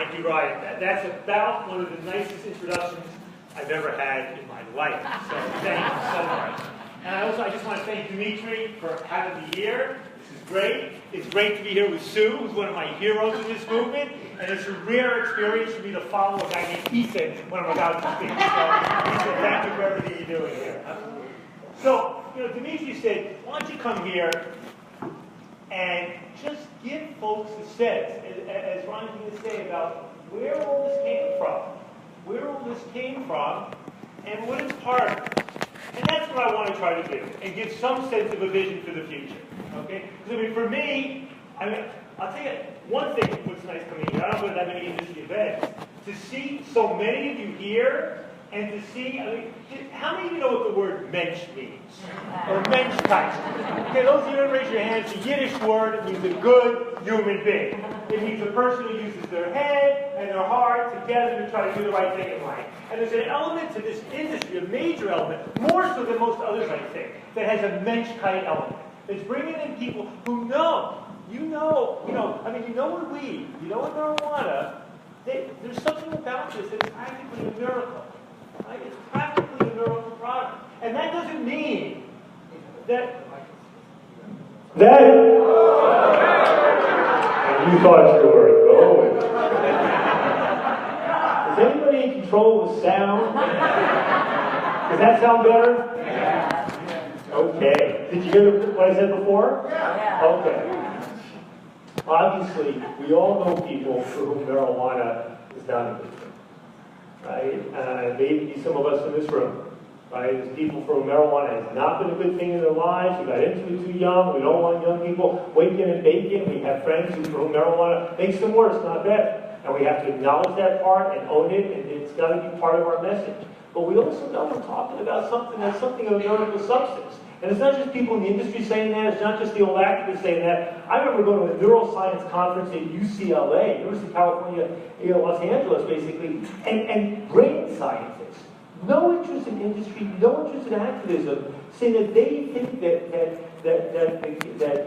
Thank you, Ryan. That's about one of the nicest introductions I've ever had in my life. So thank you so much. And I just want to thank Dimitri for having me here. This is great. It's great to be here with Sue, who's one of my heroes in this movement. And it's a rare experience for me to follow a guy named Ethan when I'm about to speak. So Ethan, thank you for everything you're doing here. So, Dimitri said, why don't you come here and just give folks a sense, as Ryan's going to say, about where all this came from, and what it's part of. And that's what I want to try to do, and give some sense of a vision for the future. Okay? Because for me, I'll tell you one thing what's nice coming here. I don't go to that many industry events. To see so many of you here, and to see, how many of you know what the word mensch means? Or Menschkeit? Okay, those of you that raise your hands, it's a Yiddish word. It means a good human being. It means a person who uses their head and their heart together to try to do the right thing in life. And there's an element to this industry, a major element, more so than most others, I think, that has a Menschkeit element. It's bringing in people who know, you know what weed, you know what marijuana, there's something about this that's practically a miracle. Right? It's practically a miracle product. And that doesn't mean that you thought you were going. Is anybody in control of the sound? Does that sound better? Yeah. Okay. Did you hear what I said before? Yeah. Okay. Obviously, we all know people for whom marijuana is not a good thing. Right? Maybe some of us in this room. Right? There's people for whom marijuana has not been a good thing in their lives. We got into it too young. We don't want young people waking and baking. We have friends for whom marijuana makes them worse, not better. And we have to acknowledge that part and own it, and it's got to be part of our message. But we also know we're talking about something that's something of a miracle substance. And it's not just people in the industry saying that. It's not just the old activists saying that. I remember going to a neuroscience conference at UCLA, University of California, Los Angeles, basically, and brain scientists, no interest in industry, no interest in activism, saying that they think that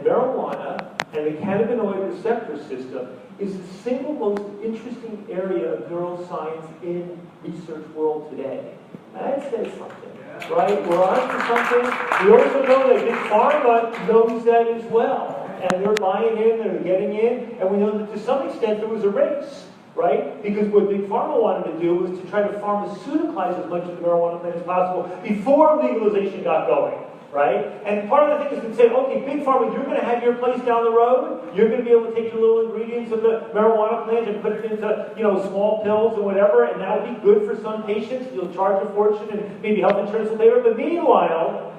marijuana and the cannabinoid receptor system is the single most interesting area of neuroscience in research world today. And that says something, right? We're on to something. We also know that Big Pharma knows that as well. And they're buying in, they're getting in, and we know that to some extent there was a race, right? Because what Big Pharma wanted to do was to try to pharmaceuticalize as much of the marijuana plant as possible before legalization got going. Right? And part of the thing is to say, okay, Big Pharma, you're going to have your place down the road. You're going to be able to take your little ingredients of the marijuana plant and put it into, small pills and whatever, and that'll be good for some patients. You'll charge a fortune, and maybe health insurance will pay for it. But meanwhile,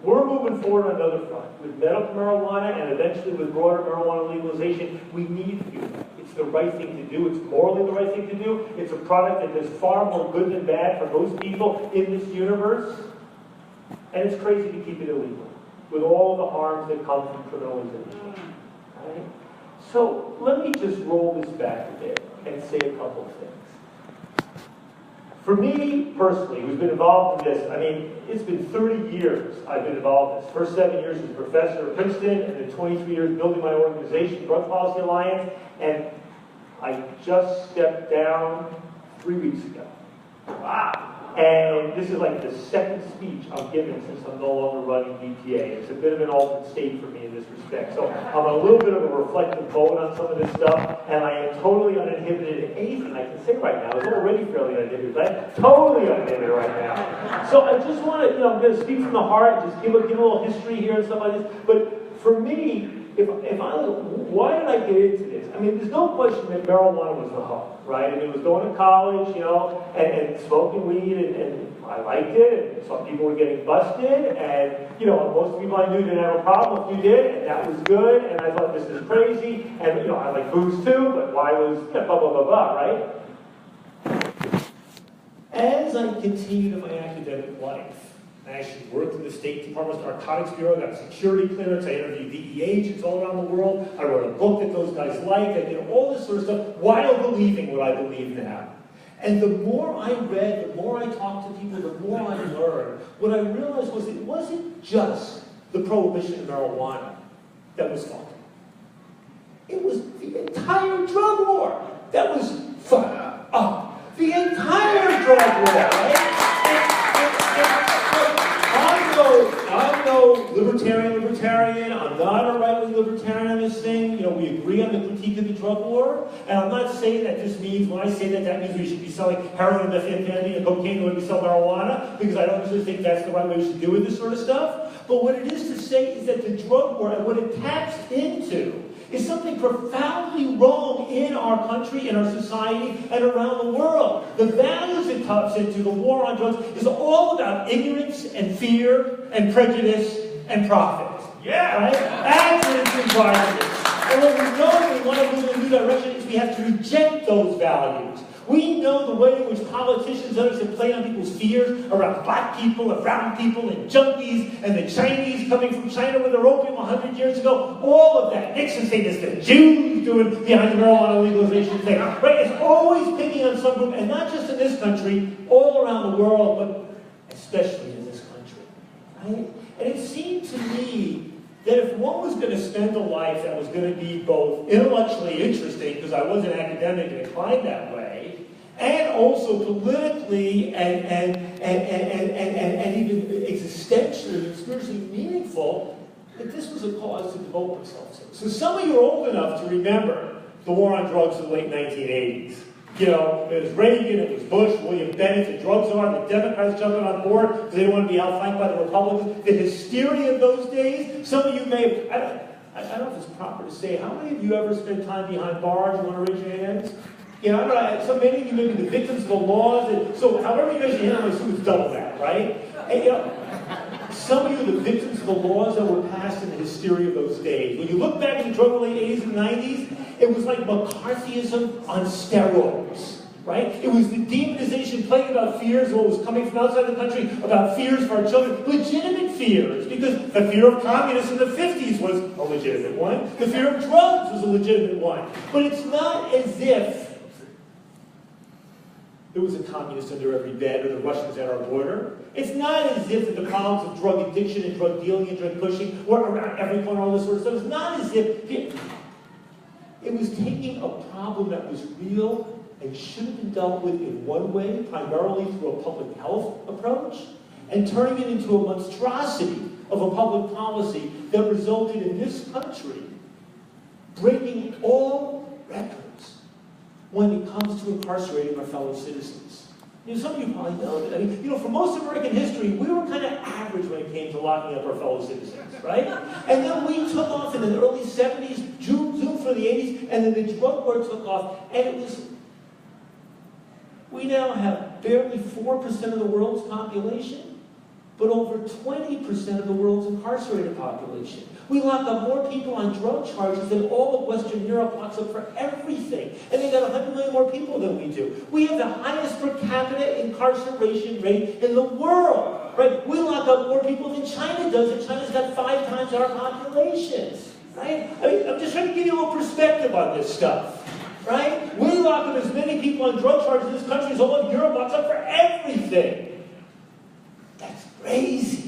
we're moving forward on another front with medical marijuana and eventually with broader marijuana legalization. We need to do that. It's the right thing to do. It's morally the right thing to do. It's a product that does far more good than bad for most people in this universe. And it's crazy to keep it illegal, with all the harms that come from criminalization. Right? So let me just roll this back a bit and say a couple of things. For me, personally, who's been involved in this, it's been 30 years I've been involved in this. First 7 years as a professor at Princeton, and then 23 years building my organization, Drug Policy Alliance, and I just stepped down 3 weeks ago. Wow. And this is like the second speech I'm giving since I'm no longer running DPA. It's a bit of an altered state for me in this respect. So I'm a little bit of a reflective poet on some of this stuff, and I am totally uninhibited. Anything I can say right now is already fairly uninhibited. I'm totally uninhibited right now. So I just want to, I'm going to speak from the heart, just give a little history here and stuff like this. But for me, why did I get into this? There's no question that marijuana was the hook, right? It was going to college, and smoking weed, and I liked it, and some people were getting busted, and, most people I knew didn't have a problem if you did, and that was good, and I thought this is crazy, and, I like booze too, but why was, blah, blah, blah, blah, right? As I continued in my academic life, I actually worked in the State Department's Narcotics Bureau, got a security clearance, I interviewed DEA agents all around the world, I wrote a book that those guys liked, I did all this sort of stuff while believing what I believe now. And the more I read, the more I talked to people, the more I learned, what I realized was it wasn't just the prohibition of marijuana that was faulty. It was the entire drug war that was fuck up the entire drug war, right? I'm no libertarian, I'm not a right-wing libertarian on this thing. You know, we agree on the critique of the drug war, and I'm not saying that just means, when I say that, that means we should be selling heroin, methamphetamine, and cocaine when we sell marijuana, because I don't necessarily think that's the right way we should do with this sort of stuff. But what it is to say is that the drug war, and what it taps into, is something profoundly wrong in our country, in our society, and around the world. The values it taps into, the war on drugs, is all about ignorance and fear and prejudice and profit. Yeah! Right? That's what it's driving. And what we know we want to move in a new direction is we have to reject those values. We know the way in which politicians and others have played on people's fears around black people and brown people and junkies and the Chinese coming from China with their opium 100 years ago. All of that. Nixon saying this, the Jews doing behind the marijuana legalization thing. Right? It's always picking on some group, and not just in this country, all around the world, but especially in this country. Right? And it seemed to me that if one was going to spend a life that was going to be both intellectually interesting, because I was an academic and inclined that way, and also politically and even existentially and spiritually meaningful, that this was a cause to devote oneself to. So some of you are old enough to remember the war on drugs in the late 1980s. You know, it was Reagan, it was Bush, William Bennett, the drug czar, the Democrats jumping on board because they didn't want to be outflanked by the Republicans. The hysteria of those days, some of you may have, I don't know if it's proper to say, how many of you ever spent time behind bars? You want to raise your hands? You know, I don't know, so many of you may be the victims of the laws, and so however you raise your hand, I'm going to assume it's double that, right? And, you know, some of you are the victims of the laws that were passed in the hysteria of those days. When you look back in the drug-related 80s and 90s, it was like McCarthyism on steroids, right? It was the demonization playing about fears, what was coming from outside the country, about fears for our children, legitimate fears, because the fear of communists in the 50s was a legitimate one. The fear of drugs was a legitimate one. But it's not as if there was a communist under every bed or the Russians at our border. It's not as if the problems of drug addiction and drug dealing and drug pushing were around every corner, all this sort of stuff. It's not as if it was taking a problem that was real and should have been dealt with in one way, primarily through a public health approach, and turning it into a monstrosity of a public policy that resulted in this country breaking all records when it comes to incarcerating our fellow citizens. You know, some of you probably know that. I mean, you know, for most of American history, we were kind of average when it came to locking up our fellow citizens, right? And then we took off in the early 70s, zoomed for the 80s, and then the drug war took off, and it was, we now have barely 4% of the world's population, but over 20% of the world's incarcerated population. We lock up more people on drug charges than all of Western Europe locks up for everything. And they got 100 million more people than we do. We have the highest per capita incarceration rate in the world. Right? We lock up more people than China does, and China's got 5 times our population. Right? I mean, I'm just trying to give you a little perspective on this stuff. Right? We lock up as many people on drug charges in this country as all of Europe locks up for everything. That's crazy.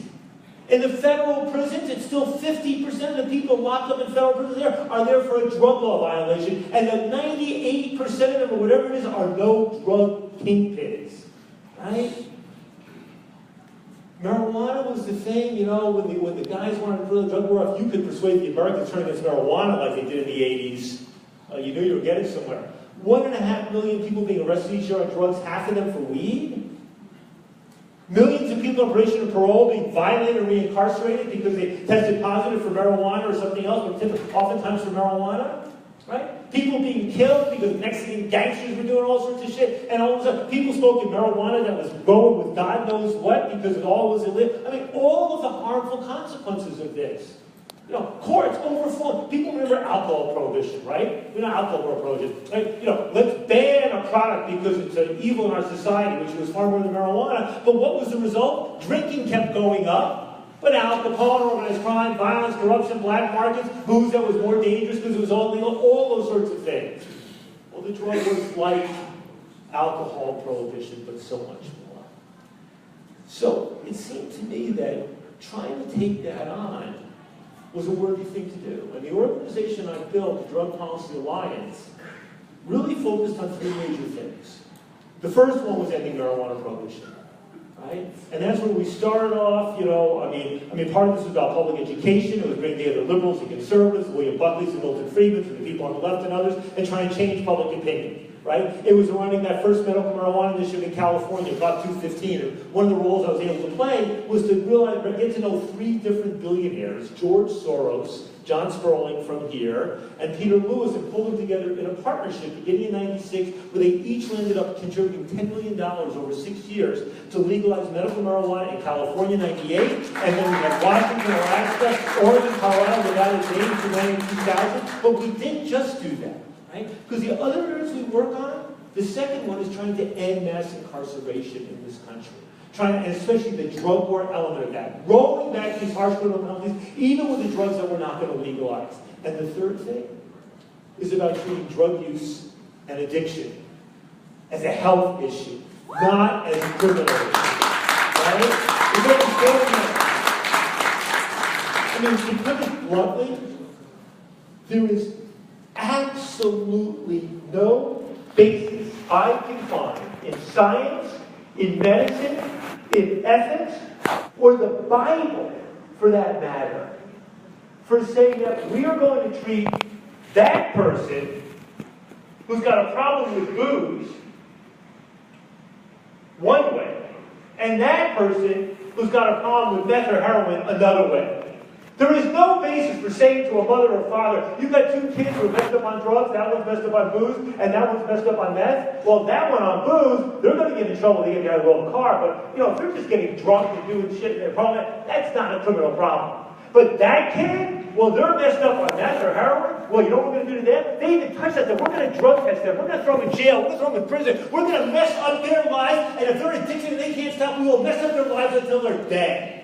In the federal prisons, it's still 50% of the people locked up in federal prisons there are there for a drug law violation, and the 98% of them, or whatever it is, are no drug kingpins. Right? Marijuana was the thing, you know, when the guys wanted to throw the drug war, if you could persuade the Americans to turn against marijuana like they did in the 80s, you knew you were getting somewhere. 1.5 million people being arrested each year on drugs, half of them for weed. Millions of people on probation and parole being violated or reincarcerated because they tested positive for marijuana or something else, but oftentimes for marijuana. Right? People being killed because Mexican gangsters were doing all sorts of shit, and all of a sudden people smoking marijuana that was growing with God knows what because it all was illegal. I mean, all of the harmful consequences of this. You know, courts overflowing. People remember alcohol prohibition, right? You know, alcohol prohibition. Right? You know, let's ban a product because it's an evil in our society, which was far more than marijuana. But what was the result? Drinking kept going up. But Al Capone, organized crime, violence, corruption, black markets, booze that was more dangerous because it was all legal, all those sorts of things. Well, the drug was like alcohol prohibition, but so much more. So it seemed to me that trying to take that on was a worthy thing to do. And the organization I built, the Drug Policy Alliance, really focused on three major things. The first one was ending marijuana prohibition, right? And that's where we started off, you know, I mean, part of this was about public education. It was bringing together liberals and conservatives, William Buckley's and Milton Friedman's and the people on the left and others, and trying to change public opinion, right? It was running that first medical marijuana initiative in California, Prop 215. And one of the roles I was able to play was to realize, get to know three different billionaires, George Soros, John Sperling from here, and Peter Lewis, and pulled them together in a partnership beginning in '96, where they each ended up contributing $10 million over 6 years to legalize medical marijuana in California in '98, and then we had Washington, Alaska, Oregon, Colorado, Nevada, Maine in 2000. But we didn't just do that, right? Because the other areas we work on, the second one is trying to end mass incarceration in this country. And especially the drug war element of that. Rolling back these harsh criminal penalties, even with the drugs that we're not going to legalize. And the third thing is about treating drug use and addiction as a health issue, not as a criminal issue. Right? I mean, to put it bluntly, there is absolutely no basis I can find in science, in medicine, in ethics, or the Bible, for that matter, for saying that we are going to treat that person who's got a problem with booze one way, and that person who's got a problem with meth or heroin another way. There is no basis for saying to a mother or father, you've got two kids who are messed up on drugs, that one's messed up on booze, and that one's messed up on meth. Well, that one on booze, they're going to get in trouble to get out of a car, but, you know, if they're just getting drunk and doing shit in their problem, that's not a criminal problem. But that kid, well, they're messed up on meth or heroin. Well, you know what we're going to do to them? They even touch that. We're going to drug test them. We're going to throw them in jail. We're going to throw them in prison. We're going to mess up their lives, and if they're addicted and they can't stop, we will mess up their lives until they're dead.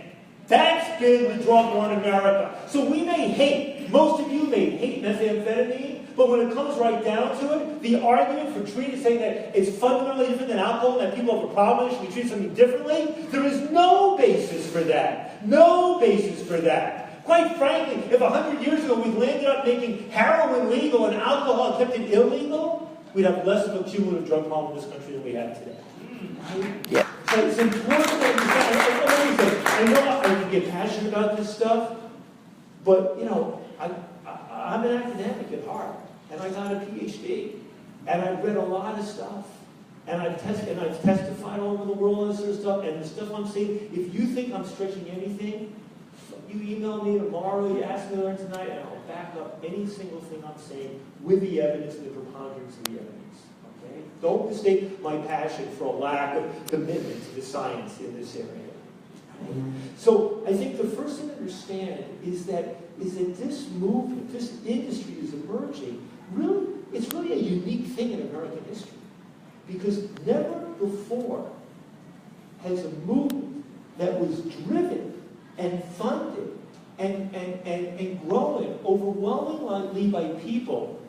That's been the drug war in America. So we may hate, most of you may hate methamphetamine, but when it comes right down to it, the argument for treating, saying that it's fundamentally different than alcohol, and that people have a problem with it, should we treat something differently? There is no basis for that. No basis for that. Quite frankly, if 100 years ago we landed up making heroin legal and alcohol kept it illegal, we'd have less of a cumulative drug problem in this country than we have today. Yeah. So it's important that I know I can get passionate about this stuff, but, you know, I'm an academic at heart, and I got a PhD, and I've read a lot of stuff, and I've testified all over the world on this sort of stuff, and the stuff I'm saying, if you think I'm stretching anything, you email me tomorrow, you ask me to learn tonight, and I'll back up any single thing I'm saying with the evidence and the preponderance of the evidence. Okay? Don't mistake my passion for a lack of commitment to the science in this area. So I think the first thing to understand is that this movement, this industry is emerging, really, it's really a unique thing in American history. Because never before has a movement that was driven and funded and growing overwhelmingly by people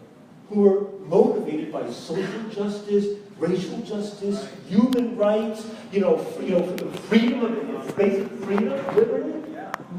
who are motivated by social justice, racial justice, human rights, freedom, basic freedom, liberty.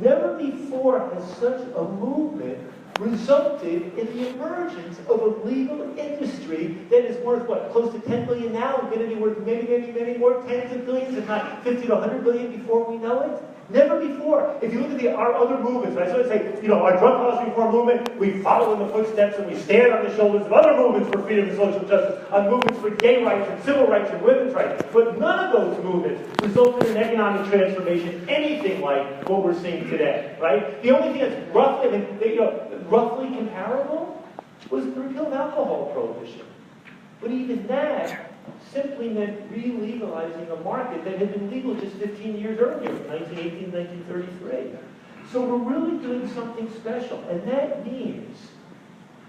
Never before has such a movement resulted in the emergence of a legal industry that is worth, what, close to $10 billion now, and going to be worth many more, tens of billions, if not 50 to 100 billion before we know it? Never before. If you look at our other movements, I sort of say, our drug policy reform movement, we follow in the footsteps and we stand on the shoulders of other movements for freedom and social justice, on movements for gay rights and civil rights and women's rights. But none of those movements resulted in economic transformation anything like what we're seeing today, right? The only thing that's roughly comparable was the repeal of alcohol prohibition. But even that simply meant re-legalizing a market that had been legal just 15 years earlier, 1918, 1933. So we're really doing something special. And that means,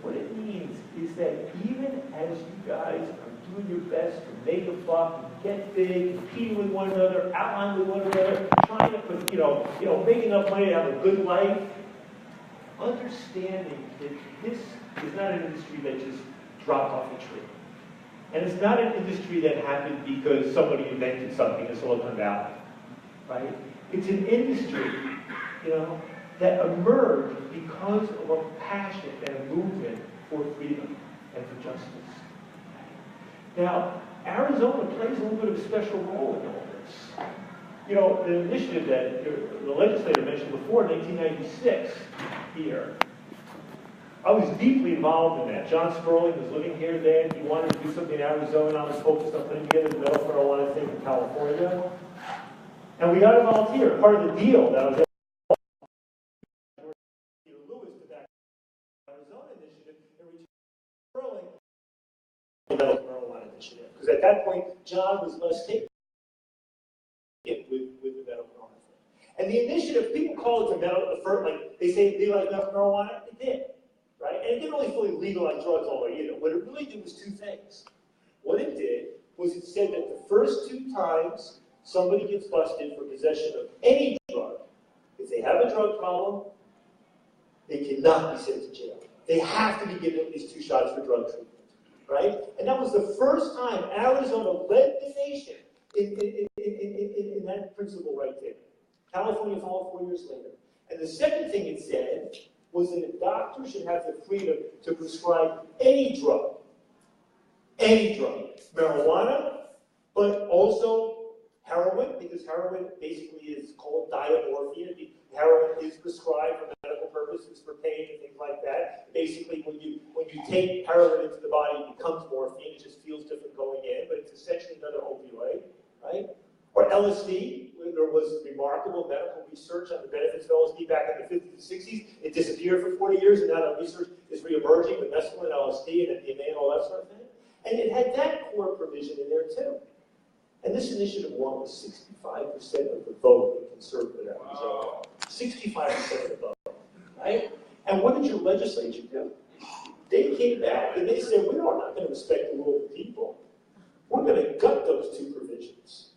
what it means is that even as you guys are doing your best to make a buck, and get big, competing with one another, outlining with one another, trying to put, make enough money to have a good life, understanding that this is not an industry that just dropped off a tree. And it's not an industry that happened because somebody invented something in Silicon Valley, right? It's an industry, that emerged because of a passion and a movement for freedom and for justice. Now, Arizona plays a little bit of a special role in all this. You know, the initiative that the legislator mentioned before, 1996, here, I was deeply involved in that. John Sperling was living here then. He wanted to do something in Arizona. I was focused on putting together the medical marijuana thing in California. And we got a volunteer. Part of the deal that I was Lewis to back Arizona initiative and return Sperling the medical marijuana initiative. Because at that point, John was less taken with the medical marijuana thing. And the initiative, people call it the first, like they say legalize medical marijuana, it did. Right? And it didn't really fully legalize drugs all the way either. What it really did was two things. What it did was it said that the first 2 times somebody gets busted for possession of any drug, if they have a drug problem, they cannot be sent to jail. They have to be given at least 2 shots for drug treatment. Right? And that was the first time Arizona led the nation in that principle right there. California followed 4 years later. And the second thing it said was that a doctor should have the freedom to prescribe any drug, marijuana, but also heroin, because heroin basically is called diamorphine. Heroin is prescribed for medical purposes, for pain and things like that. Basically, when you take heroin into the body, it becomes morphine. It just feels different going in, but it's essentially another opioid, right? Or LSD. There was remarkable medical research on the benefits of LSD back in the 50s and 60s. It disappeared for 40 years, and now that research is reemerging with mescaline, LSD, and MDMA, and all that sort of thing. And it had that core provision in there too. And this initiative won with 65% of the vote in conservative Arizona. 65% of the vote, right? And what did your legislature do? They came back and they said, we're not going to respect the will of the people. We're going to gut those 2 provisions.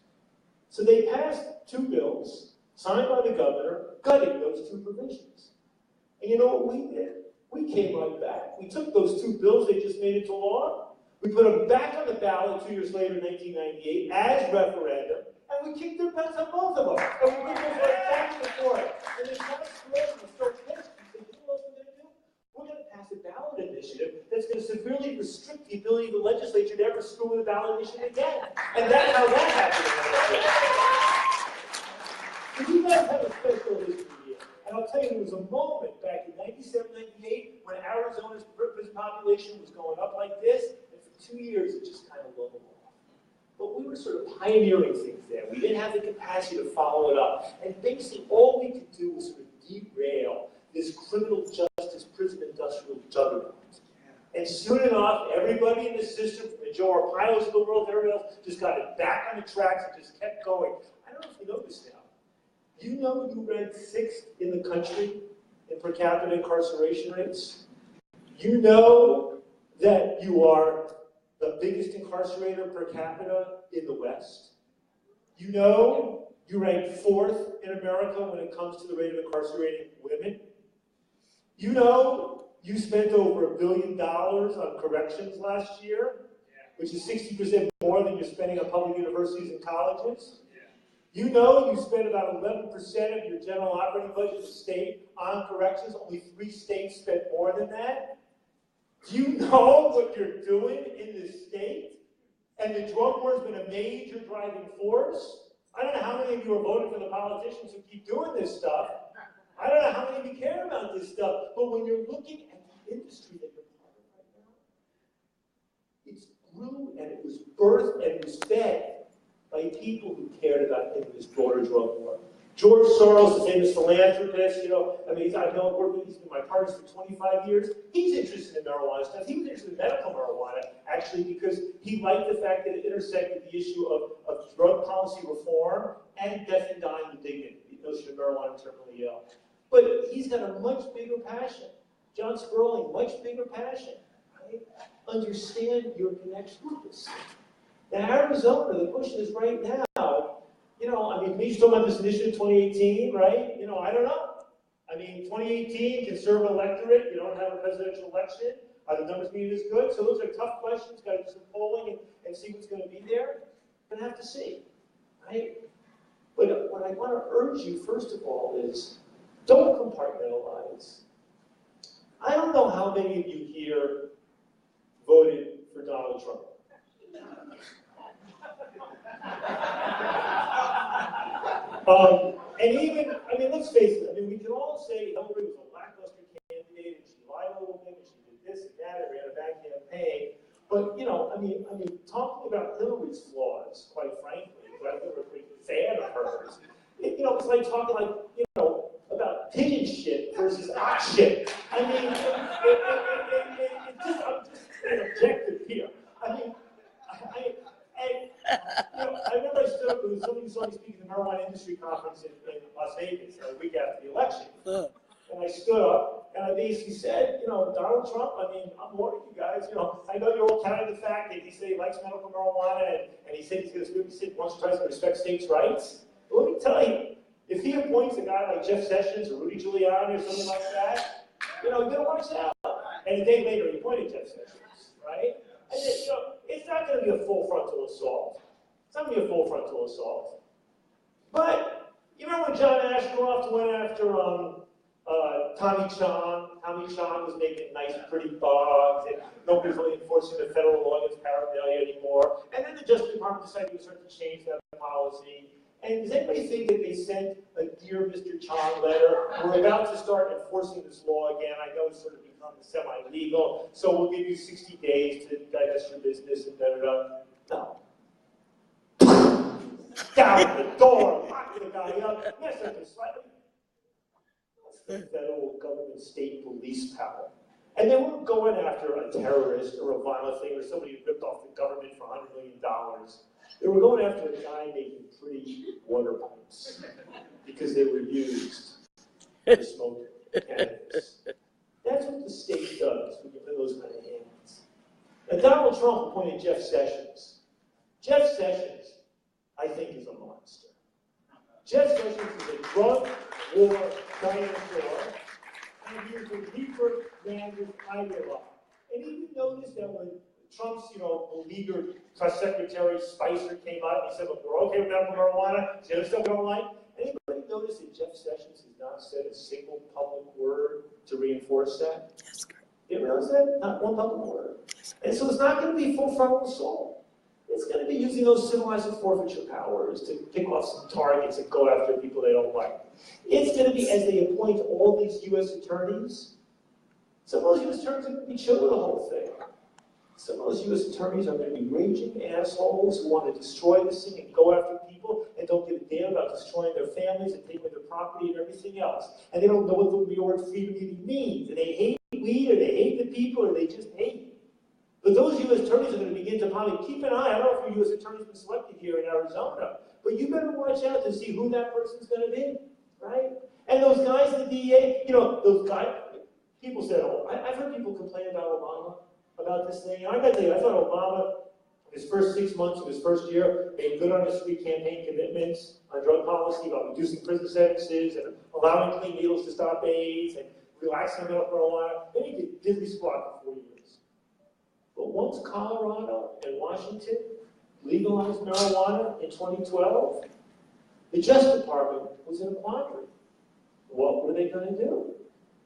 So they passed 2 bills, signed by the governor, gutting those 2 provisions. And you know what we did? We came right back. We took those 2 bills they just made into law. We put them back on the ballot 2 years later in 1998 as referendum, and we kicked their butts on both of them. And we did those like thanks for it. And then John Sperling was so pissed. He said, you know what we're going to do? We're going to pass a ballot initiative that's going to severely restrict the ability of the legislature to ever screw with a ballot initiative again. And that's how that happened. So you guys have a special history here. And I'll tell you, there was a moment back in 97, 98 when Arizona's prison population was going up like this, and for 2 years it just kind of leveled off. But we were sort of pioneering things there. We didn't have the capacity to follow it up. And basically all we could do was sort of derail this criminal justice prison industrial juggernaut. And soon enough, everybody in the system, from the Joe Arpaios of the world to everybody else, just got it back on the tracks and just kept going. I don't know if you know this now. You know you ranked 6th in the country in per capita incarceration rates? You know that you are the biggest incarcerator per capita in the West? You know you ranked 4th in America when it comes to the rate of incarcerating women? You know you spent over $1 billion on corrections last year, which is 60% more than you're spending on public universities and colleges? You know you spend about 11% of your general operating budget of the state on corrections. Only 3 states spent more than that. Do you know what you're doing in this state? And the drug war has been a major driving force. I don't know how many of you are voting for the politicians who keep doing this stuff. I don't know how many of you care about this stuff. But when you're looking at the industry that you're part of right now, it's grew and it was birthed and it was fed by people who cared about this broader drug war. George Soros, the famous philanthropist, he's been my partner for 25 years. He's interested in marijuana stuff. He was interested in medical marijuana, actually, because he liked the fact that it intersected the issue of drug policy reform and death and dying with dignity, the notion of marijuana terminally ill. But he's got a much bigger passion. John Sperling, much bigger passion. Right? Understand your connection with this. Now, Arizona, the question is right now, we just talked about this initiative in 2018, right? I don't know. 2018, conservative electorate, you don't have a presidential election. Are the numbers being as good? So those are tough questions. Got to do some polling and see what's going to be there. Going to have to see, right? But what I want to urge you, first of all, is don't compartmentalize. I don't know how many of you here voted for Donald Trump. And even, I mean, let's face it, I mean, we can all say Hillary was a lackluster candidate, and she lied a little bit, and she did this and that, and we had a bad campaign. But, you know, I mean, talking about Hillary's flaws, quite frankly, because I think we're a pretty fan of hers, you know, it's like talking like, you know, about pigeon shit versus ox shit. I mean, I'm just being objective here. I mean, you know, I remember I stood up with somebody who saw me speak at the marijuana industry conference in Las Vegas a week after the election. And I stood up and I basically said, you know, Donald Trump, I mean, I'm warning you guys, you know, I know you're all counting the fact that he said he likes medical marijuana and he said he's going to do he once or twice to respect states' rights. But let me tell you, if he appoints a guy like Jeff Sessions or Rudy Giuliani or something like that, you know, you're going to watch out. And a day later, he appointed Jeff Sessions, right? And then, you know, it's not going to be a full frontal assault. It's not going to be a full frontal assault. But, you remember when John Ashcroft went after Tommy Chong? Tommy Chong was making nice, pretty bugs, and nobody's really enforcing the federal law against paraphernalia anymore. And then the Justice Department decided to start to change that policy. And does anybody think that they sent a Dear Mr. Chong letter? We're about to start enforcing this law again. I know it's sort of become semi-legal, so we'll give you 60 days to divest your business and da-da-da. No. Down the door, lock the guy up, mess up his life. That's the federal government state police power. And they weren't going after a terrorist or a violent thing or somebody who ripped off the government for $100 million. They were going after a guy making pretty water pipes because they were used to smoke cannabis. That's what the state does when you play those kind of hands. And Donald Trump appointed Jeff Sessions. Jeff Sessions, I think, is a monster. Jeff Sessions is a drug war dinosaur, and he is a deeper than his ideologue. And even notice that when Trump's, you know, beleaguered press secretary Spicer came out and he said, look, we're okay with medical marijuana. Is there stuff we don't like? Anybody notice that Jeff Sessions has not said a single public word to reinforce that? Yes, correct. You ever notice that? Not one public word. And so it's not going to be full frontal assault. It's going to be using those civilized forfeiture powers to pick off some targets and go after people they don't like. It's going to be, as they appoint all these U.S. attorneys, some of those U.S. attorneys are going to be chill with the whole thing. Some of those U.S. attorneys are going to be raging assholes who want to destroy this thing and go after people and don't give a damn about destroying their families and taking their property and everything else. And they don't know what the word freedom even means. And they hate weed, or they hate the people, or they just hate. But those U.S. attorneys are going to begin to probably keep an eye. I don't know if your U.S. attorney's been selected here in Arizona, but you better watch out to see who that person's going to be, right? And those guys in the DEA, you know, those guys, people said, oh, I've heard people complain about Obama, about this thing. And I got to tell you, I thought Obama, his first 6 months of his first year, made good on his 3 campaign commitments on drug policy, about reducing prison sentences and allowing clean needles to stop AIDS and relaxing medical marijuana. Then he did diddly squat for 4 years. But once Colorado and Washington legalized marijuana in 2012, the Justice Department was in a quandary. What were they going to do?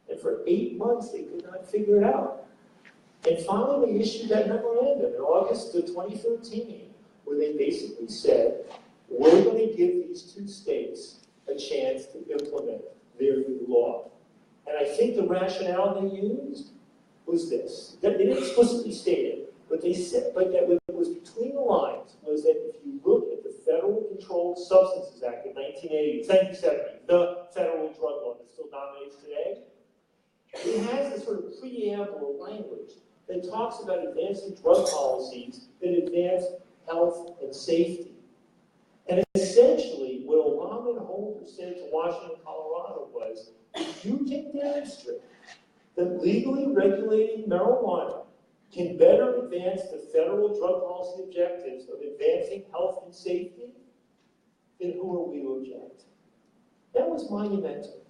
And for 8 months, they could not figure it out. And finally, they issued that memorandum in August of 2013, where they basically said, we're going to give these 2 states a chance to implement their new law. And I think the rationale they used was this. They didn't explicitly state it, but they said, but that what was between the lines was that if you look at the Federal Controlled Substances Act of 1970, the federal drug law that still dominates today, it has this sort of preamble language that talks about advancing drug policies that advance health and safety. And essentially, what Obama and Holder said to Washington and Colorado was, if you can demonstrate that legally regulating marijuana can better advance the federal drug policy objectives of advancing health and safety, then who are we to object? That was monumental.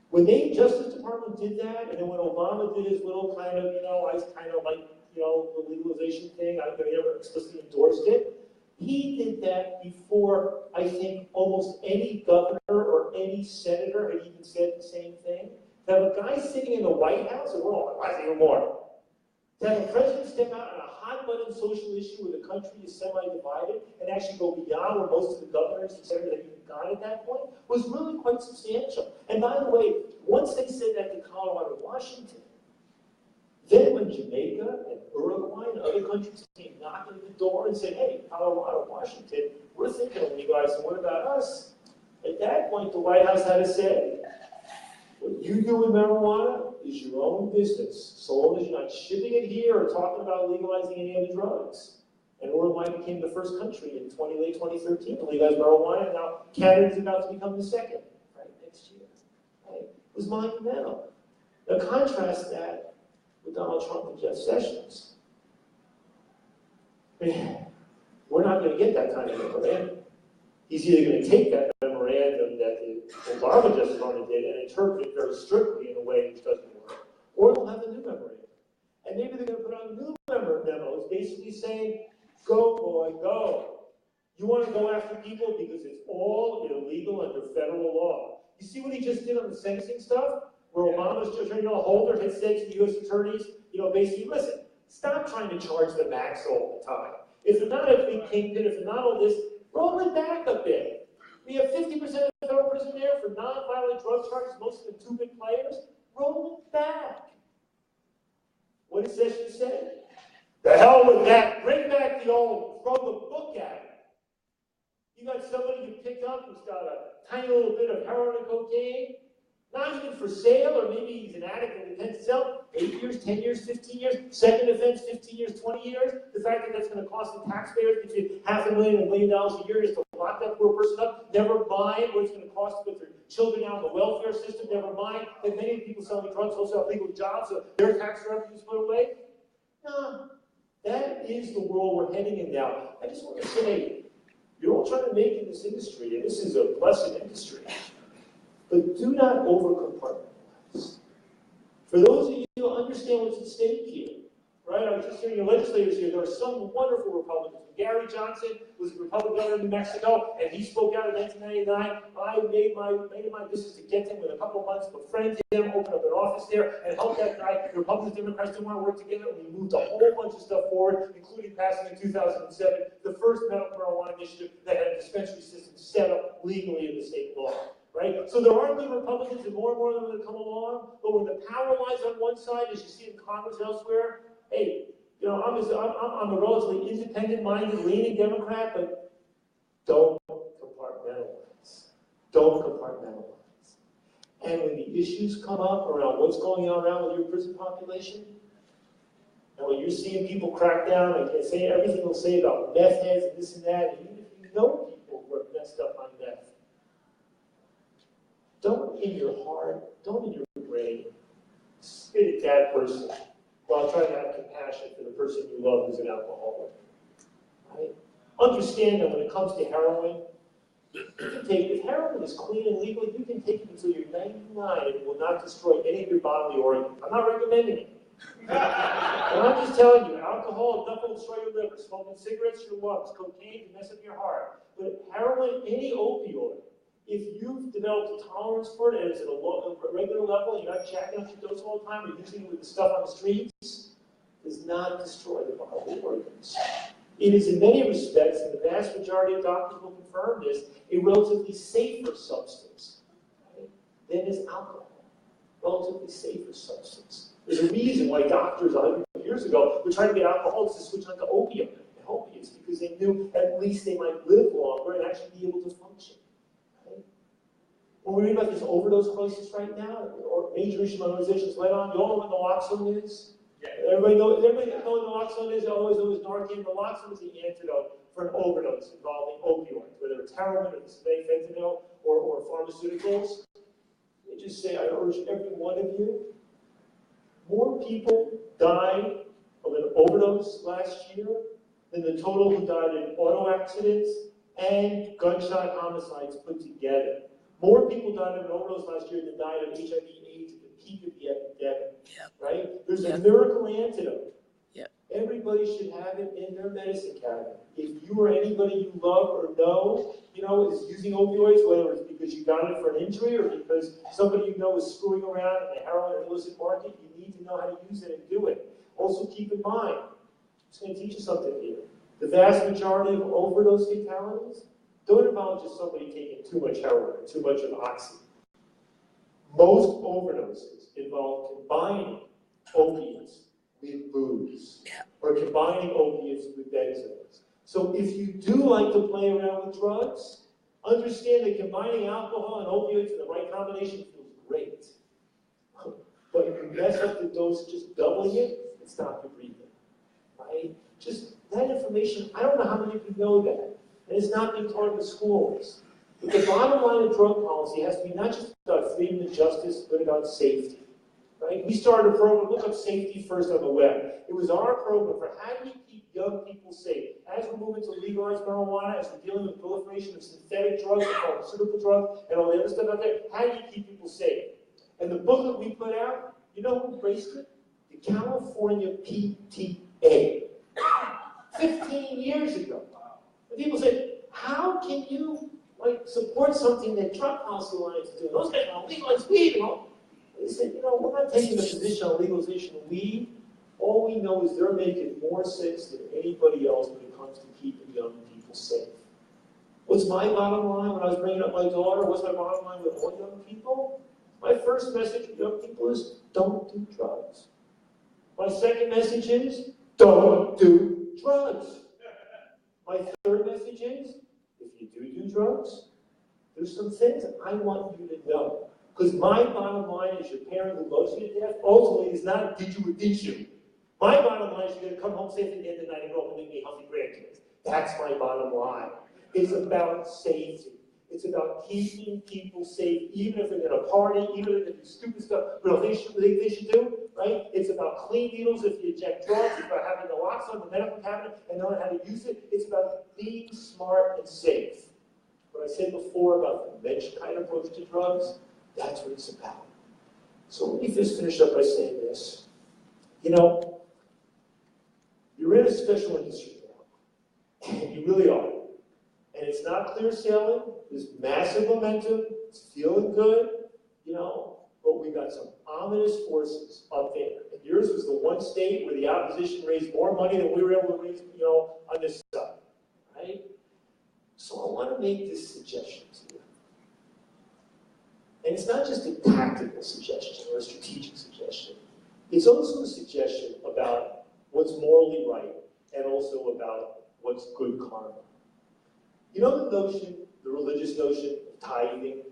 When the Justice Department did that, and then when Obama did his little kind of, you know, I kind of like, you know, the legalization thing, I never explicitly endorsed it, he did that before, I think, almost any governor or any senator had even said the same thing. To have a guy sitting in the White House, and we're all, why is even more? To have a president step out on a hot-button social issue where the country is semi-divided and and actually go beyond where most of the governors, et cetera, had even gone at that point, was really quite substantial. And by the way, once they said that to Colorado and Washington, then when Jamaica and Uruguay and other countries came knocking at the door and said, hey, Colorado, Washington, we're thinking of you guys, and what about us? At that point, the White House had to say, what you do with marijuana is your own business, so long as you're not shipping it here or talking about legalizing any other drugs. And Uruguay became the first country in late 2013 to legalize marijuana, and now Canada's about to become the second, right, next year. Right? It was monumental. Now contrast that with Donald Trump and Jeff Sessions. I mean, we're not going to get that kind of memorandum. He's either going to take that memorandum that the Obama Justice Department did and interpret it very strictly in a way which doesn't work, or they'll have a new memorandum. And maybe they're going to put out a new memo, basically saying, go, boy, go. You want to go after people because it's all illegal under federal law. You see what he just did on the sentencing stuff? Where Obama's Attorney General Holder had said to the U.S. attorneys, basically, listen, stop trying to charge the max all the time. If they're not a big kingpin, if they're not all this, roll it back a bit. We have 50% of the federal prison there for non-violent drug charges, most of them too big players. Roll it back. What did Sessions say? The hell with that. Bring back the old, throw the book at it. You got somebody you picked up who's got a tiny little bit of heroin and cocaine, not even for sale, or maybe he's an addict and intends to sell, 8 years, 10 years, 15 years, second offense, 15 years, 20 years. The fact that that's going to cost the taxpayers between $500,000 and $1 million a year just to lock that poor person up, never mind what it's going to cost to put their children out in the welfare system, never mind that many people selling drugs also have legal jobs, so their tax revenue is put away. No, that is the world we're heading in now. I just want to say, you're all trying to make it in this industry, and this is a blessed industry. But do not over-compartmentalize. For those of you who understand what's at stake here, right? I was just hearing your legislators here. There are some wonderful Republicans. Gary Johnson was a Republican governor in New Mexico, and he spoke out in 1999. I made it my business to get him with a couple of months, befriend him, open up an office there, and help that guy. The Republicans and Democrats didn't want to work together, and we moved a whole bunch of stuff forward, including passing in 2007 the first medical marijuana initiative that had a dispensary system set up legally in the state law. Right? So there are good Republicans, and more of them are going to come along. But when the power lies on one side, as you see in Congress elsewhere, hey, I'm a relatively independent-minded, leaning Democrat, but don't compartmentalize. Don't compartmentalize. And when the issues come up around what's going on around with your prison population, and when you're seeing people crack down and say everything they'll say about meth heads and this and that, and even if you know people who are messed up on meth, don't in your heart, don't in your brain, spit at that person while trying to have compassion for the person you love who's an alcoholic. Right? Understand that when it comes to heroin, you can take, if heroin is clean and legal, you can take it until you're 99 and it will not destroy any of your bodily organs. I'm not recommending it. And I'm just telling you, alcohol, nothing will destroy your liver. Smoking cigarettes, your lungs. Cocaine can mess up your heart. But heroin, any opioid, if you've developed a tolerance for it and it's at a regular level, and you're not jacking up your dose all the time, or using it with the stuff on the streets, does not destroy the bodily organs. It is in many respects, and the vast majority of doctors will confirm this, a relatively safer substance, right, than is alcohol. Relatively safer substance. There's a reason why doctors 100 years ago were trying to get alcoholics to switch onto opium and opiates, because they knew at least they might live longer and actually be able to function. When we read about this overdose crisis right now, or major issue organizations led on, you all know what naloxone is? Yeah. Everybody know what naloxone is? Always Narcan. Naloxone is the antidote for an overdose involving opioids, whether it's heroin or fentanyl or pharmaceuticals. Let me just say, I urge every one of you, more people died of an overdose last year than the total who died in auto accidents and gunshot homicides put together. More people died of an overdose last year than died of HIV/AIDS at the peak of the epidemic. Yep. Right? There's a miracle antidote. Yep. Everybody should have it in their medicine cabinet. If you or anybody you love or know, is using opioids, whether it's because you got it for an injury or because somebody you know is screwing around in the heroin or illicit market, you need to know how to use it and do it. Also keep in mind, I'm just going to teach you something here. The vast majority of overdose fatalities don't involve just somebody taking too much heroin or too much of oxy. Most overdoses involve combining opiates with booze, or combining opiates with benzos. So if you do like to play around with drugs, understand that combining alcohol and opioids in the right combination feels great. But if you mess up the dose just doubling it, stop your breathing, right? Just that information, I don't know how many of you know that. And it's not being taught in the schools. But the bottom line of drug policy has to be not just about freedom and justice, but about safety. Right? We started a program, look up Safety First on the web. It was our program for how do you keep young people safe? As we're moving to legalize marijuana, as we're dealing with the proliferation of synthetic drugs, and pharmaceutical drugs, and all the other stuff out there, how do you keep people safe? And the booklet we put out, you know who embraced it? The California PTA. 15 years ago. And people said, how can you support something that Drug Policy Alliance is doing? Those guys want to legalize weed and all. They said, we're not taking a position on legalization of weed. All we know is they're making more sense than anybody else when it comes to keeping young people safe. What's my bottom line when I was bringing up my daughter? What's my bottom line with all young people? My first message to young people is, don't do drugs. My second message is, don't do drugs. My third message is, if you do drugs, there's some things I want you to know. Because my bottom line is your parent who loves you to death ultimately is not did you or did you. My bottom line is you're going to come home safe at the end of the night and grow up and make me healthy grandkids. That's my bottom line. It's about safety. It's about keeping people safe, even if they're going to party, even if they do stupid stuff, but they should do, right? It's about clean needles if you inject drugs. It's about having the locks on the medical cabinet and knowing how to use it. It's about being smart and safe. What I said before about the mensch kind approach to drugs, that's what it's about. So let me just finish up by saying this. You're in a special industry now. You really are. And it's not clear sailing. There's massive momentum. It's feeling good, but we got some ominous forces up there. And yours was the one state where the opposition raised more money than we were able to raise, on this side, right? So I want to make this suggestion to you. And it's not just a tactical suggestion or a strategic suggestion. It's also a suggestion about what's morally right and also about what's good karma. You know the notion, the religious notion of tithing?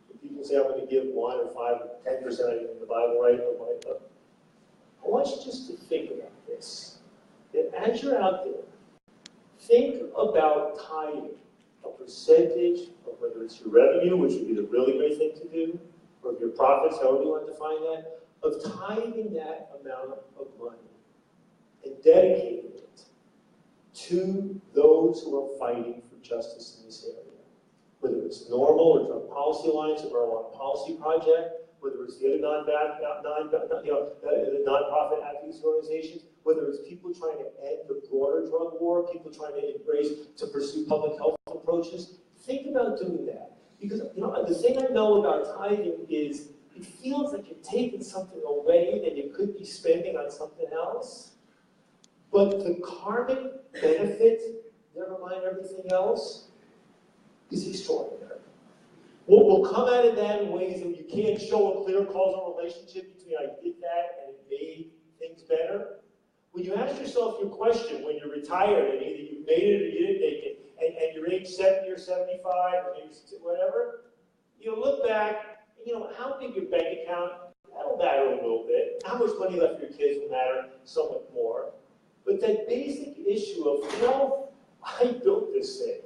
When people say, I'm going to give 1 or 5 or 10%, I think in the Bible, right? I want you just to think about this. That as you're out there, think about tithing a percentage of whether it's your revenue, which would be the really great thing to do, or your profits, however you want to define that, of tithing that amount of money and dedicating it to those who are fighting for justice in this area. Whether it's Normal or Drug Policy Alliance or Marijuana Policy Project, whether it's the other nonprofit advocacy organizations, whether it's people trying to end the broader drug war, people trying to pursue public health approaches, think about doing that. Because the thing I know about tithing is it feels like you're taking something away that you could be spending on something else. But the karmic benefit, never mind everything else, is extraordinary. We'll come out of that in ways that you can't show a clear causal relationship between I did that and it made things better. When you ask yourself your question when you're retired and either you made it or you didn't make it, and you're age 70 or 75 or maybe whatever, you look back, and how big your bank account, that'll matter a little bit. How much money left for your kids will matter somewhat more. But that basic issue of, I built this thing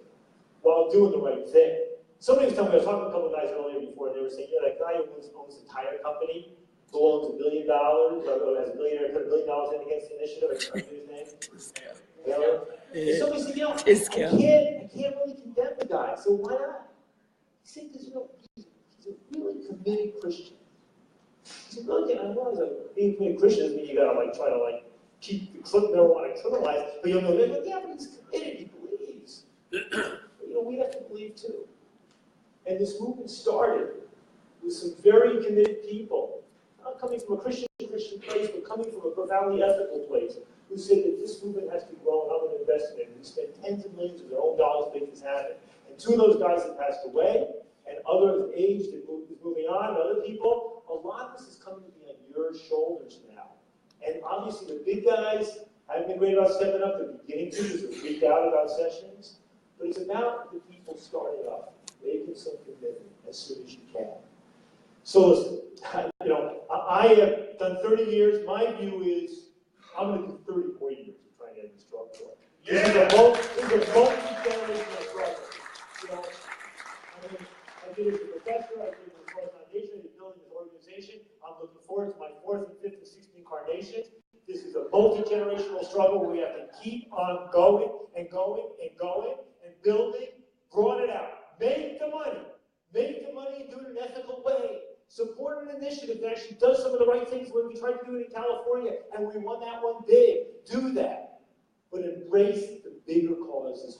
while doing the right thing. Somebody was telling me, I was talking to a couple of guys earlier before, and they were saying, that guy who owns a tire company, who owns $1 million, or has a millionaire put $1 million in against the initiative, I can't remember his name. And somebody said, I can't really condemn the guy, so why not? He said, because he's a really committed Christian. He said, I realize being a committed Christian doesn't mean you gotta try to keep the marijuana criminalized, but but he's committed, he believes. We have to believe too. And this movement started with some very committed people, not coming from a Christian place, but coming from a profoundly ethical place. who said that this movement has to grow and I'm going to invest in it. We spent tens of millions of their own dollars to make this happen. And two of those guys have passed away, and others aged and moving on, and other people. A lot of this is coming to be on your shoulders now. And obviously the big guys haven't been great about stepping up. They're beginning to because they're freaked out about sessions. But it's about the people starting up, making some commitment as soon as you can. So listen, I have done 30 years. My view is I'm going to do 30 more years of trying to end this drug war. This is a multi-generational struggle. I did it as a professor. I did it as a foundation. I did building this organization. I'm looking forward to my 4th and 5th and 6th incarnations. This is a multi-generational struggle where we have to keep on going and going and going and building, growing it out. Make the money. Make the money and do it in an ethical way. Support an initiative that actually does some of the right things when we tried to do it in California and we won that one big. Do that. But embrace the bigger causes